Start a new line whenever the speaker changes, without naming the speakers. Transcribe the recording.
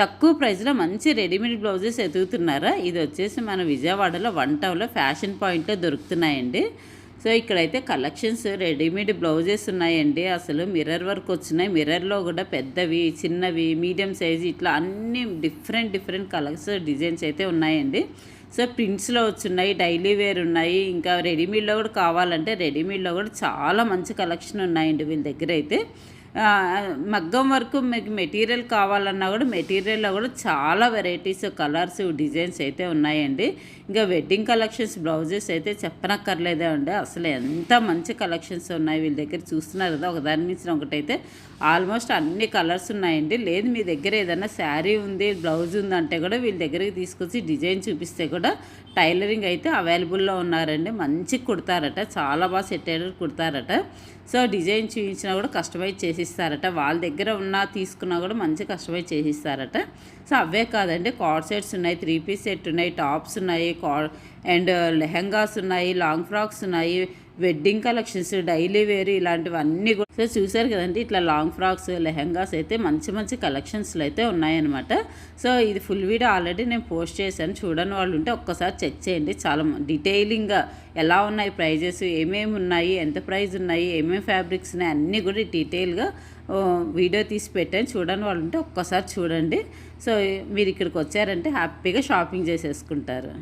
తక్కువ ప్రైస్లో మంచి రెడీమేడ్ బ్లౌజెస్ ఎదుగుతున్నారా? ఇది వచ్చేసి మన విజయవాడలో వన్ టౌన్లో ఫ్యాషన్ పాయింట్లో దొరుకుతున్నాయండి. సో ఇక్కడైతే కలెక్షన్స్ రెడీమేడ్ బ్లౌజెస్ ఉన్నాయండి. అసలు మిర్రర్ వర్క్ వచ్చినాయి. మిర్రర్లో కూడా పెద్దవి, చిన్నవి, మీడియం సైజు ఇట్లా అన్ని డిఫరెంట్ కలర్స్ డిజైన్స్ అయితే ఉన్నాయండి. సో ప్రింట్స్లో వచ్చున్నాయి, డైలీ వేర్ ఉన్నాయి, ఇంకా రెడీమేడ్లో కూడా కావాలంటే రెడీమేడ్లో కూడా చాలా మంచి కలెక్షన్ ఉన్నాయండి వీళ్ళ దగ్గర అయితే. మగ్గం వరకు మీకు మెటీరియల్ కావాలన్నా కూడా మెటీరియల్లో కూడా చాలా వెరైటీస్, కలర్స్, డిజైన్స్ అయితే ఉన్నాయండి. ఇంకా వెడ్డింగ్ కలెక్షన్స్ బ్లౌజెస్ అయితే చెప్పనక్కర్లేదే అండి. అసలు ఎంత మంచి కలెక్షన్స్ ఉన్నాయి వీళ్ళ దగ్గర. చూస్తున్నారు కదా, ఒకదాని మించిన ఒకటైతే ఆల్మోస్ట్ అన్ని కలర్స్ ఉన్నాయండి. లేదు మీ దగ్గర ఏదైనా శారీ ఉంది, బ్లౌజ్ ఉందంటే కూడా వీళ్ళ దగ్గరికి తీసుకొచ్చి డిజైన్ చూపిస్తే కూడా టైలరింగ్ అయితే అవైలబుల్లో ఉన్నారండి. మంచిగా కుడతారట, చాలా బాగా సెట్ అయ్యేటట్టు కుడతారట. సో డిజైన్ చూపించినా కూడా కస్టమైజ్ చేసిస్తారట. వాళ్ళ దగ్గర ఉన్న తీసుకున్నా కూడా మంచి కస్టమైజ్ చేసిస్తారట. సో అవే కాదండి, కార్డ్ సెట్స్ ఉన్నాయి, 3 పీస్ సెట్ ఉన్నాయి, టాప్స్ ఉన్నాయి, అండ్ లెహంగాస్ ఉన్నాయి, లాంగ్ ఫ్రాక్స్ ఉన్నాయి, వెడ్డింగ్ కలెక్షన్స్, డైలీ వేర్ ఇలాంటివన్నీ కూడా. సో చూసారు కదండి, ఇట్లా లాంగ్ ఫ్రాక్స్, లెహంగాస్ అయితే మంచి కలెక్షన్స్లో అయితే ఉన్నాయన్నమాట. సో ఇది ఫుల్ వీడియో ఆల్రెడీ నేను పోస్ట్ చేశాను. చూడని వాళ్ళు ఉంటే ఒక్కసారి చెక్ చేయండి. చాలా డీటెయిలింగ్గా ఎలా ఉన్నాయి ప్రైజెస్, ఏమేమి ఉన్నాయి, ఎంత ప్రైస్ ఉన్నాయి, ఏమేమి ఫ్యాబ్రిక్స్ ఉన్నాయి అన్నీ కూడా డీటెయిల్గా వీడియో తీసి పెట్టాను. చూడని వాళ్ళు ఉంటే ఒక్కసారి చూడండి. సో మీరు ఇక్కడికి వచ్చారంటే హ్యాపీగా షాపింగ్ చేసేసుకుంటారు.